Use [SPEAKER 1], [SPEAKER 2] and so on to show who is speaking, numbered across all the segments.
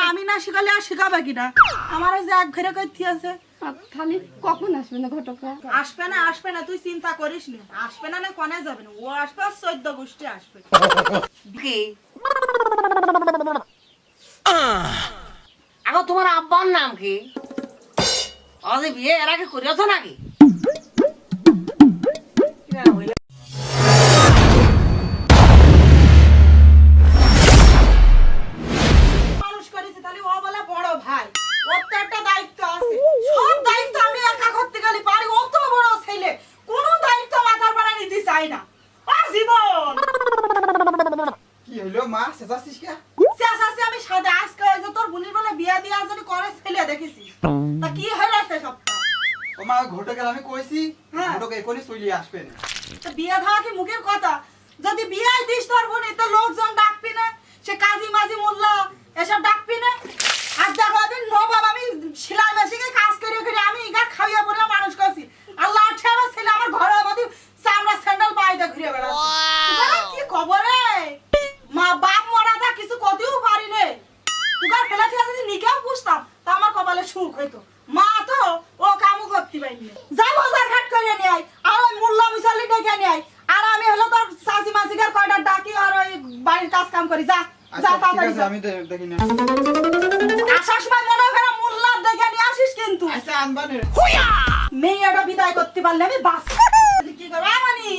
[SPEAKER 1] আমি না শিখালে আর শিখাবে কিনা? আমার যে এক ঘরে কইতে আছে
[SPEAKER 2] খালি কখন আসবে না ঘটকা?
[SPEAKER 1] আসবে না, তুই চিন্তা করিস না। আসবে না, না কোনে যাবে না, ও আসবে আর 14 গোষ্ঠী আসবে।
[SPEAKER 3] কি আগো তোমার আব্বার নাম কি? আজে বিয়ে এর আগে করিয়াছ নাকি?
[SPEAKER 1] মানুষ করেছে তাহলে ও বলে বড় ভাই, ওর তো একটা দায়িত্ব আছে। সব দায়িত্ব আমি একা করতে গেলে পারি? অত বড় ছেলে, কোনো দায়িত্ব মাথার উপর নিতে চাই না। জীবন
[SPEAKER 4] কি হইলো মা চেঁচাচ্ছিস কে?
[SPEAKER 1] চেঁচাচ্ছি আমি সাদে। আজকে ওই যে তোর বোনের বলে বিয়া দিয়া যদি করে ছেলে দেখেছি, তা কি হইলো সে সবটা?
[SPEAKER 4] ও মা ঘটকের আমি কইছি
[SPEAKER 1] হ্যাঁ।
[SPEAKER 4] ঘটক এখনই চলে আসবেন।
[SPEAKER 1] তা বিয়া দেওয়া কি মুখের কথা? যদি বিয়াই দিস তোর বোনে তো লোকজন ডাকবি না, সে কাজী মাঝি মোল্লা এসব ডাকবি না। আর দেখো আমি নবাব, আমি সেলাই মেশিনে কাজ করে করে আমি ইগা খাইয়া পরে মানুষ করছি। আল্লাহ আছে আমার ছেলে আমার ঘরের মধ্যে চামড়া স্যান্ডেল পাইতে ঘুরে বেড়াচ্ছে। কি খবর রে? মা বাপ মরা তা কিছু কতেও পারি নে। তুই ফেলা থেকে যদি নিকেও পুষতাম তা আমার কপালে সুখ হইতো। মা তো ও কামও করতে পারিনি। যাই বাজার ঘাট করে নিয়ে আয়, আর ওই মোল্লা মুসাল্লি ডেকে নিয়ে আয়। আর আমি হলো তোর চাচি মাসিকার কয়টা ডাকি আর ওই বাড়ির কাজ কাম করি। যা যা
[SPEAKER 4] আচ্ছা ঠিক
[SPEAKER 1] তাড়াতাড়ি
[SPEAKER 4] আছে
[SPEAKER 1] যা।
[SPEAKER 4] আমি দেখি না।
[SPEAKER 1] আসার সময় মনে করে মোল্লা ডেকে নিয়ে আসিস কিন্তু।
[SPEAKER 4] আচ্ছা আনবানে।
[SPEAKER 1] মেয়েটা বিদায় করতে পারলে আমি বাস কি করবো? আমানি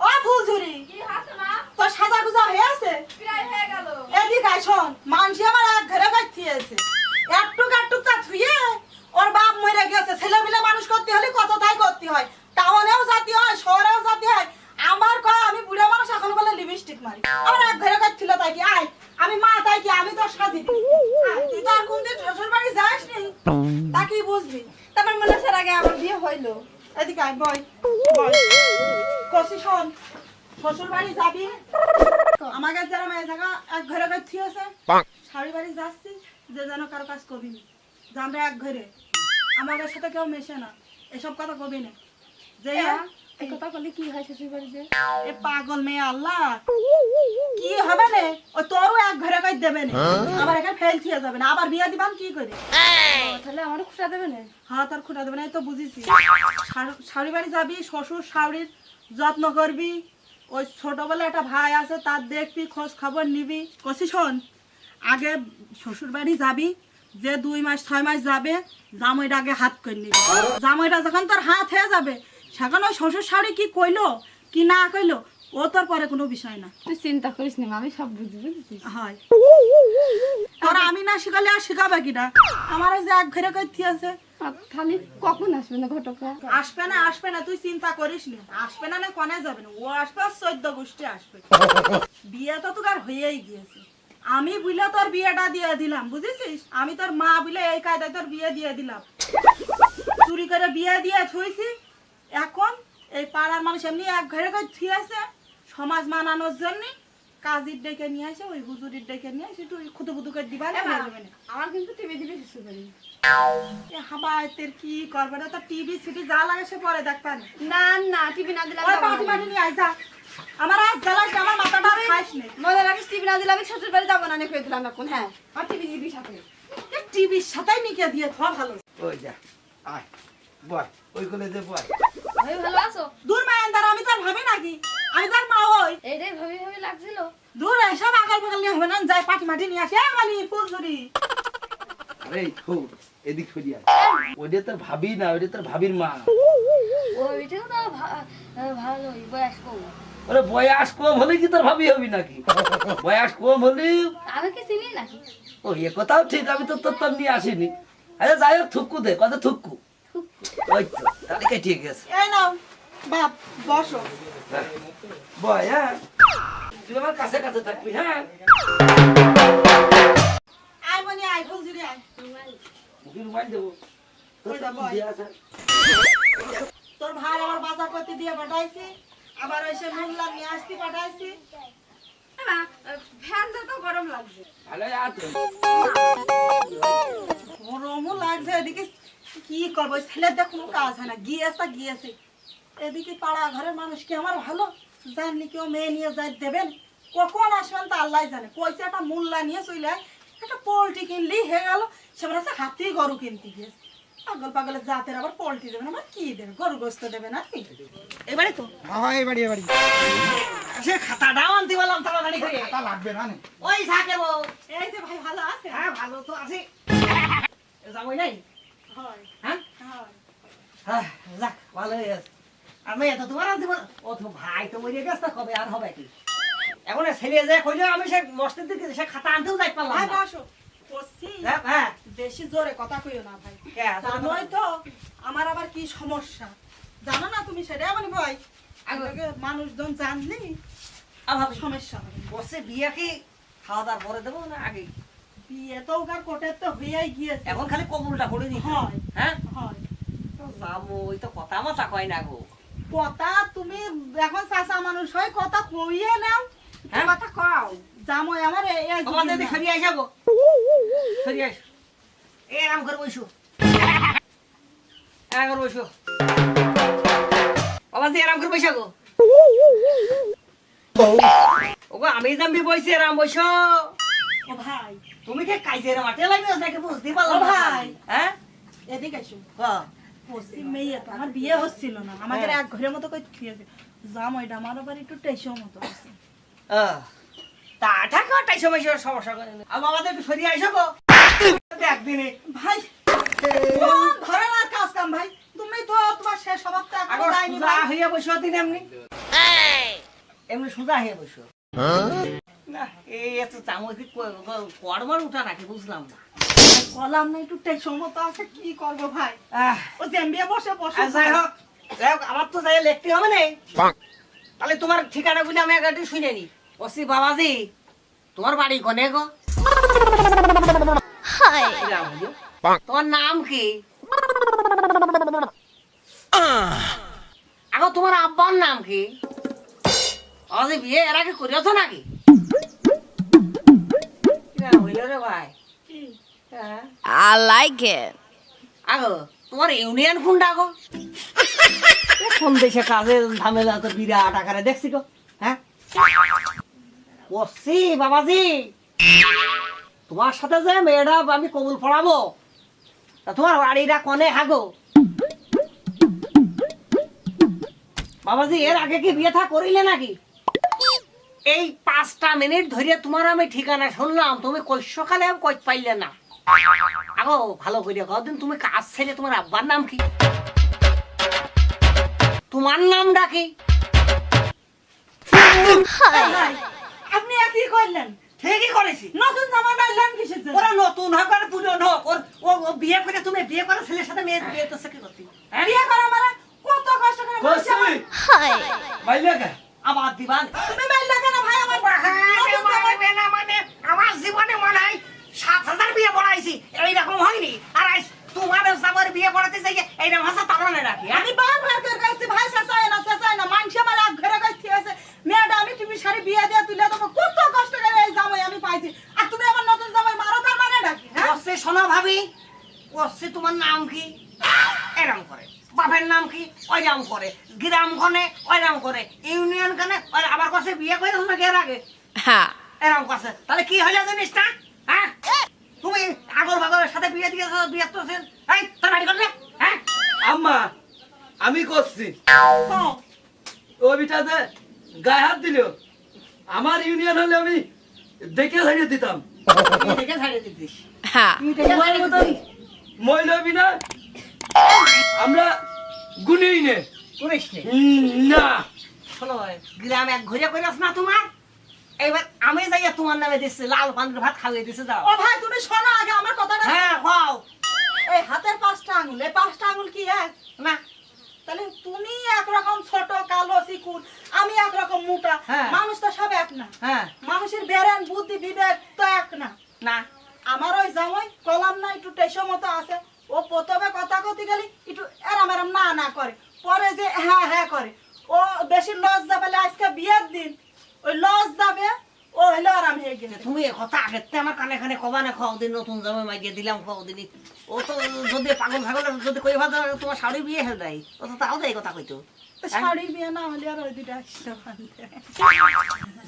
[SPEAKER 1] ও ফুলঝুরি
[SPEAKER 2] কি আছে মা?
[SPEAKER 1] তোর সাজা গুজা হয়ে আছে?
[SPEAKER 2] প্রায় হয়ে গেল।
[SPEAKER 1] এদিকে আয় শোন, মানসি আমার এক ঘরে গাইতেছে একটুক একটুক তা থুয়ে ওর বাপ মরে গেছে। ছেলে মিলে মানুষ করতে হলে কত তাই করতে হয়, টাউনেও যেতে হয় শহরেও যেতে হয়। আমার কয় আমি বুড়া মানুষ এখন বলে লিপস্টিক মারি। আমার এক ঘরে গাইছিল তাই কি? আয় আমি মা তাই কি আমি তোর সাজি দিই। তুই তো আর কোনদিন শ্বশুর বাড়ি যাস নি, তা কি বুঝবি?
[SPEAKER 2] তারপর মনে হচ্ছে আগে আমার বিয়ে হইলো।
[SPEAKER 1] এদিকে আয় বয় বয় কষি শোন, শ্বশুর বাড়ি যাবি আমাকে যারা মেয়ে জায়গা এক ঘরে গাইতে আছে শাড়ি বাড়ি যাচ্ছি যে যেন কারো কাজ কবি না, যে আমরা এক ঘরে আমাদের সাথে কেউ মেশে না, এসব কথা কবি না। যে
[SPEAKER 2] এই কথা বললে কি হয় শ্বশুর বাড়িতে?
[SPEAKER 1] এ পাগল মেয়ে আল্লাহ কি হবে রে? ও তোরও এক ঘরে গাইতে দেবে না, আবার এখানে ফেল থিয়ে যাবে না, আবার বিয়ে দিবান কি করে?
[SPEAKER 2] তাহলে আমারও খুঁটা দেবে না?
[SPEAKER 1] হ্যাঁ তোর খুঁটা দেবে না, এই তো বুঝেছি। শাড়ি বাড়ি যাবি, শ্বশুর শাড়ির যত্ন করবি। ওই ছোটবেলা একটা ভাই আছে তার দেখবি, খোঁজ খবর নিবি। কষি শোন, আগে শ্বশুর বাড়ি যাবি, যে 2 মাস 6 মাস যাবে জামাইটা আগে হাত করে নিবি। জামাইটা যখন তোর হাত হয়ে যাবে সেখানে ওই শ্বশুর শাড়ি কি কইলো কি না কইলো ও তোর পরে কোনো বিষয় না।
[SPEAKER 2] তুই চিন্তা করিস না মা, আমি সব বুঝি বুঝেছিস।
[SPEAKER 1] হয় তোরা আমি না শিখালে আর শিখাবে কিনা? আমার যে এক ঘরে কইতে আছে
[SPEAKER 2] খালি কখন আসবে না ঘটকা?
[SPEAKER 1] আসবে না, তুই চিন্তা করিস না। আসবে না, না কোনে যাবে না, ও আসবে আর 14 গোষ্ঠী আসবে। বিয়ে তো তোর হয়েই গিয়েছে, আমি বুঝলে তোর বিয়েটা দিয়ে দিলাম, বুঝেছিস? আমি তোর মা বুঝলে এই কায়দায় তোর বিয়ে দিয়ে দিলাম, চুরি করে বিয়ে দিয়ে ছুঁইছি। এখন এই পাড়ার মানুষ এমনি এক ঘরে করে থিয়েছে সমাজ মানানোর জন্য, কাজীর ডেকে নিয়ে আসে, ওই হুজুরির ডেকে নিয়ে আসে, তুই খুদু খুদু করে দিবা না হয়ে যাবে না।
[SPEAKER 2] আমার কিন্তু টিভি দিবি শ্বশুর বাড়ি।
[SPEAKER 1] এ হাবাইতের কি করবে না, তো টিভি সিটি যা লাগে সে পরে দেখবা না।
[SPEAKER 2] না না টিভি না দিলে
[SPEAKER 1] ওই পাটি মাটি নিয়ে আয় যা, আমার আজ জ্বালাস আমার মাথাটা আর খাইস নে।
[SPEAKER 2] মজা রাখিস, টিভি না দিলে আমি শ্বশুর বাড়ি যাবো না, নিয়ে দিলাম এখন। হ্যাঁ আর টিভি দিবি সাথে।
[SPEAKER 1] টিভির সাথেই নিকে দিয়ে থা ভালো।
[SPEAKER 4] ওই যা আয় বয় ওই কোলে যে বয়।
[SPEAKER 2] ভাবি ভালো আছো?
[SPEAKER 1] দূর মায়ান্দার, আমি তার ভাবি নাকি? আমি তার মা ওই।
[SPEAKER 2] এইটাই ভাবি ভাবি লাগছিল।
[SPEAKER 1] দূর এসব আগাল পাগাল নিয়ে হবে না, যাই পাটি মাটি নিয়ে আসে মানে ফুলঝুরি।
[SPEAKER 5] আরে খুব এদিক সরিয়া ওইটা তোর ভাবি না, ওইটা তোর ভাবির মা।
[SPEAKER 2] ওইটাও তো ভালোই বয়স কম।
[SPEAKER 5] ওরে বয়স কম হলে কি তোর ভাবি হবি নাকি? বয়স কম হলে
[SPEAKER 2] আমি কি চিনি নাকি?
[SPEAKER 5] ও এ কথাও ঠিক, আমি তো তোর নিয়ে আসিনি। আরে যাই হোক থুক্কু দে, কত থুক্কু। ওই তো তাহলে ঠিক আছে।
[SPEAKER 1] এই নাও বাপ বসো।
[SPEAKER 5] বয় হ্যাঁ, তুই আমার কাছে কাছে থাকবি। হ্যাঁ
[SPEAKER 1] আয় মনি আয় ফুলঝুরি আয়।
[SPEAKER 5] মুখে রুমাল দেবো তোর
[SPEAKER 1] ওই যা বয়।
[SPEAKER 5] দিয়ে আসা।
[SPEAKER 1] তোর ভাই আমার বাজার করতে দিয়ে পাঠাইছি, আবার ওই সে মোল্লা নিয়ে আসতে পাঠাইছি।
[SPEAKER 2] ফ্যান তো গরম লাগছে।
[SPEAKER 5] ভালো আছে
[SPEAKER 1] গরমও লাগছে, এদিকে কি করবো, ছেলেদের কোনো কাজ হয় না, গিয়েছে। এদিকে পাড়া ঘরের মানুষ কি আমার ভালো জাননি, কেউ মেয়ে নিয়ে যাই দেবেন, কখন আসবেন তা আল্লাহ জানে। পয়সাটা মোল্লা নিয়ে চলে একটা পোল্ট্রি কিনলি হয়ে গেল, সে বলে আছে হাতি গরু কিনতে গিয়েছে। পাগল পাগলের জাতের আবার পোল্ট্রি দেবে না, আমার কি দেবে, গরু গোস্ত দেবে না কি?
[SPEAKER 3] এবারে তো
[SPEAKER 4] হ্যাঁ এবাড়ি এবাড়ি
[SPEAKER 3] সে খাতাটাও আনতে বললাম তাড়াতাড়ি করে।
[SPEAKER 4] তা লাগবে না নে।
[SPEAKER 3] ওই থাকে বউ।
[SPEAKER 1] এই যে ভাই ভালো আছে?
[SPEAKER 3] হ্যাঁ ভালো তো আছি। যাবই নাই?
[SPEAKER 1] হয়
[SPEAKER 3] হ্যাঁ
[SPEAKER 1] হয়।
[SPEAKER 3] হ্যাঁ, যাক ভালো হয়ে গেছে। আর মেয়ে তো তোমার আনতে বল, ও তো ভাই তো মরে গেছে, কবে আর হবে কি? এখন ছেলে যে কইলো আমি সে মস্তির দিকে সে খাতা আনতেও যাই পারলাম
[SPEAKER 1] ভাই
[SPEAKER 3] না।
[SPEAKER 1] বসো। বসছি।
[SPEAKER 3] হ্যাঁ, হ্যাঁ।
[SPEAKER 1] বেশি জোরে কথা কইও না ভাই।
[SPEAKER 3] কে?
[SPEAKER 1] জানোই তো আমার আবার কি সমস্যা, জানো না তুমি সেটা মানে ভাই আগে মানুষজন জানলি
[SPEAKER 3] আবার
[SPEAKER 1] সমস্যা হবে।
[SPEAKER 3] বসে বিয়ে কি খাওয়া দাওয়ার পরে দেবো না আগে?
[SPEAKER 1] বিয়ে তো ওকার কোটের তো হয়েই গিয়েছে।
[SPEAKER 3] এখন খালি কবুলটা করে দিই।
[SPEAKER 1] হয়
[SPEAKER 3] হ্যাঁ
[SPEAKER 1] হয়।
[SPEAKER 3] যাবো, ওই তো কথা মাথা কয় না গো।
[SPEAKER 1] কথা তুমি এখন চাচা মানুষ হয় কথা কইয়ে নাও।
[SPEAKER 3] হ্যাঁ?
[SPEAKER 1] কথা কও জামাই আমার এই
[SPEAKER 3] তোমাদের দিকে সরিয়ে আইসা গো, সরিয়ে আইসো। এরম করে বসো, এরম করে বসো বাবা, এরম করে বসো গো। ওগো আমি জাম্বি বইছি, এরম বসো।
[SPEAKER 1] ও ভাই
[SPEAKER 3] তুমি কে কাইজের মাঠে লাগবে নাকি বুঝতে পারলাম
[SPEAKER 1] ও
[SPEAKER 3] না।
[SPEAKER 1] ভাই।
[SPEAKER 3] হ্যাঁ
[SPEAKER 1] এদিকে এসো।
[SPEAKER 3] হ্যাঁ।
[SPEAKER 1] পশ্চিম মেয়ে তো আমার বিয়ে হচ্ছিল না, আমাদের এক ঘরের মতো কই থিয়েছে। জামাইটা আমার আবার একটু টেসো মতো আছে।
[SPEAKER 3] তা ঠাকা টাই সময় সমস্যা করে না। আর আমাদের একটু সরিয়ে আইসো গো একদিনে।
[SPEAKER 1] ভাই কোন ধরনের কাজ কাম ভাই, তুমি তো তোমার শেষ সমাপ্ত
[SPEAKER 3] আগো
[SPEAKER 1] এখনো যায়নি
[SPEAKER 3] সোজা
[SPEAKER 1] ভাই।
[SPEAKER 3] হইয়া বসো দিন এমনি, এমনি সোজা হইয়া বসো। না এই এত চামচ কড়মার উঠা নাকি বুঝলাম না।
[SPEAKER 1] কলাম না একটু টেসো মতো আছে, কি করবো ভাই?
[SPEAKER 3] আহ,
[SPEAKER 1] ও জেম্বিয়া বসে বসে
[SPEAKER 3] আর যাই হোক আমার তো যাই লিখতে হবে না। তাহলে তোমার ঠিকানা গুলি আমি একটু শুনে নি। ওসি বাবাজি তোমার বাড়ি কোনে গো? তোমার নাম কি? আগো তোমার আব্বার নাম কি? অজি বিয়ে এর আগে করিয়াছো নাকি? কি নাম হইল রে ভাই?
[SPEAKER 1] কি?
[SPEAKER 3] হ্যাঁ।
[SPEAKER 2] I like it.
[SPEAKER 3] আগো তোমার ইউনিয়ন কোনটা গো? কোন দেশে কাজে ঝামেলা তো বিরাট আকারে দেখছি গো। হ্যাঁ বসছি বাবাজি, তোমার সাথে যে মেয়েটা আমি কবুল পড়াবো, তা তোমার বাড়িটা কনে হাগো? বাবাজি এর আগে কি বিয়ে থা করিলে নাকি? এই 5টা মিনিট ধরে তোমার আমি ঠিকানা শুনলাম, তুমি কৈশকালে কই পাইলে না। আগো ভালো করে কদিন তুমি কাজ ছেলে, তোমার আব্বার নাম কি? তোমার নামটা কি?
[SPEAKER 1] ভাই, আপনি একই করলেন,
[SPEAKER 3] ঠিকই করেছি।
[SPEAKER 1] নতুন জামাই বাইলেন কিসের জন্য?
[SPEAKER 3] ওরা নতুন হোক আর পুরনো হোক, ও বিয়ে করে, তুমি বিয়ে করা ছেলের সাথে মেয়ের বিয়ে তো কি করতে?
[SPEAKER 1] বিয়ে করা মানে কত কষ্ট করে বলছি আমার।
[SPEAKER 5] বাইলে কে?
[SPEAKER 3] আবার দিবান
[SPEAKER 1] তুমি বাইলে কেন ভাই আমার? নতুন জামাই-
[SPEAKER 3] মানে আমার জীবনে মনে হয় 7,000 বিয়ে পড়াইছি, এইরকম হয়নি। আর তোমার সবার বিয়ে পড়াতে চাই এইরকম ভাষা তাড়ানো রাখি।
[SPEAKER 1] আমি বারবার করে কইছি ভাই শেষায় না মানছে আমার এক ঘরে কইছি আছে মেয়েটা আমি তুমি শাড়ি বিয়ে দিয়ে তুলে দেবো, কত কষ্ট করে এই জামাই আমি পাইছি, আর তুমি আমার নতুন জামাই মারো তার মানে ডাকি? হ্যাঁ
[SPEAKER 3] বসে শোনো ভাবি, বসে তোমার নাম কি? এরম করে। বাপের নাম কি? ওইরকম করে। গ্রাম খনে ওইরকম করে। ইউনিয়ন খানে আবার কাছে বিয়ে করে তোমাকে এর আগে এরকম কাছে। তাহলে কি হইলো জিনিসটা? হ্যাঁ তুমি আগর বাগরের সাথে বিয়ে দিয়েছো, বিয়ে তো এই তোর বাড়ি করলে? হ্যাঁ
[SPEAKER 5] আম্মা আমি করছি,
[SPEAKER 1] হ্যাঁ।
[SPEAKER 5] ও বিটাতে গায়ে হাত দিল। আমার ইউনিয়ন হলে আমি দেখে ছাড়িয়ে দিতাম।
[SPEAKER 3] তুই দেখে ছাড়িয়ে দিতিস।
[SPEAKER 2] Ha.
[SPEAKER 3] তুই দেখে ছাড়িয়ে দিতিস।
[SPEAKER 5] মহিলা বিনা আমরা গুনেই নে।
[SPEAKER 3] করিস নে।
[SPEAKER 5] না
[SPEAKER 3] শোনো গ্রাম এক ঘুরে করিস না তোমার। এইবার আমি যাইয়া তোমার নামে দিচ্ছি, লাল পান্ডের ভাত খাইয়ে দিছে যাও।
[SPEAKER 1] ও ভাই তুমি শোনো আগে আমার কথাটা।
[SPEAKER 3] হ্যাঁ খাও
[SPEAKER 1] এই হাতের 5টা আঙুল, এই 5টা আঙুল কি এক?
[SPEAKER 3] না।
[SPEAKER 1] তাহলে তুমি একরকম ছোট কালো চিকুন, আমি একরকম মোটা,
[SPEAKER 3] হ্যাঁ।
[SPEAKER 1] মানুষ তো সব এক না।
[SPEAKER 3] হ্যাঁ
[SPEAKER 1] মানুষের বেরেন বুদ্ধি বিবেক তো এক না।
[SPEAKER 3] না
[SPEAKER 1] আমার ওই জামাই কলাম না একটু টেসো মতো আছে, ও প্রথমে কথা কইতে গেলি একটু এরাম এরাম না না করে, পরে যে হ্যাঁ হ্যাঁ করে। ও বেশি লজ্জা পেলে আজকে বিয়ের দিন ওই লজ যাবে, ও হইলো আরাম হয়ে গেছে।
[SPEAKER 3] তুমি এ কথা আগে আমার কানে কানে কবা না, খাও দিন নতুন জামাই মাইকে দিলাম খাও দিনই। ও তো যদি পাগল ছাগল যদি কই ভাত তোমার শাড়ি বিয়ে হয়ে দেয়, ও তো তাও তো এই কথা কইতো।
[SPEAKER 1] তো শাড়ি বিয়ে না হলে আর ওই দুটা আসতে পারবে।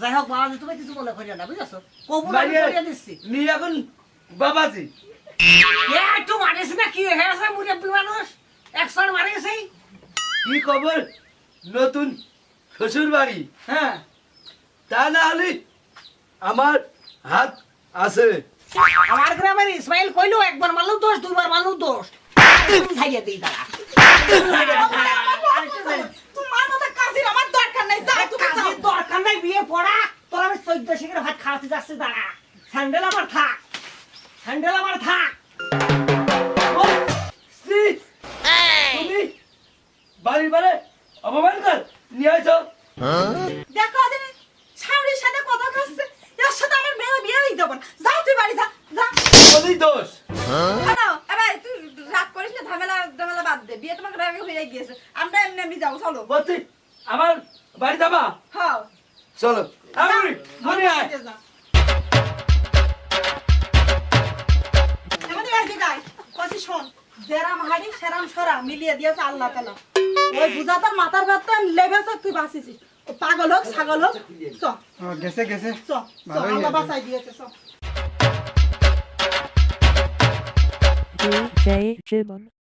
[SPEAKER 3] যাই হোক বাবা তুমি কিছু মনে করিও না, বুঝেছো? কবুল আমি
[SPEAKER 5] বাইরে
[SPEAKER 3] করিয়ে দিচ্ছি।
[SPEAKER 5] নিয়ে এখন
[SPEAKER 4] বাবাজি
[SPEAKER 3] এ একটু মারিস না কি হয়ে আছে মুরব্বী মানুষ একশন মারিস
[SPEAKER 4] কি খবর নতুন শ্বশুর বাড়ি
[SPEAKER 3] হ্যাঁ
[SPEAKER 4] তা না হলে আমার হাত আছে
[SPEAKER 3] আমার গ্রামের ইসমাইল কইলো একবার মারলো দোষ দুবার মারলো দোষ ছাইয়ে দিই দাঁড়া
[SPEAKER 1] তোমার মতো কাজের আমার দরকার নাই যা তুমি যাও।
[SPEAKER 3] কাজের দরকার নাই বিয়ে পড়া তোর আমি 14 শিখের ভাত খাওয়াতে যাচ্ছি দাঁড়া স্যান্ডেল আমার থাক স্যান্ডেল আমার থাক
[SPEAKER 4] ও, স্ত্রী, তুমি বাড়ির বারে অপমান কর নিয়ে আসো
[SPEAKER 1] দেখো দিন শাওরির সাথে কথা কচ্ছে এর সাথে আমার মেয়ে বিয়েই দেব না যাও তুই বাড়ি যা যা
[SPEAKER 4] বলি দোষ
[SPEAKER 2] শোনো এবার তুই রাগ করিস না ঝামেলা ঝামেলা বাদ দে বিয়ে তোমাকে রাগে হয়ে গিয়েছে আমরা এমনি এমনি যাবো চলো
[SPEAKER 4] বলছি আমার বাড়ি যাবা
[SPEAKER 2] হ্যাঁ
[SPEAKER 4] চলো আমি মনে আয়
[SPEAKER 1] যা আমাদের এদিকে আয় কসি শোন যেরাম হাড়ি সেরাম সরা মিলিয়ে দিয়েছে আল্লাহ তাআলা ওই বুঝাতার মাথার ব্যথা লেবেছে তুই বাঁচিছিস ও পাগল হোক ছাগল হোক চ
[SPEAKER 6] গেছে গেছে
[SPEAKER 1] চ চ আল্লাহ বাঁচাই দিয়েছে চ
[SPEAKER 7] DJ Jibbon.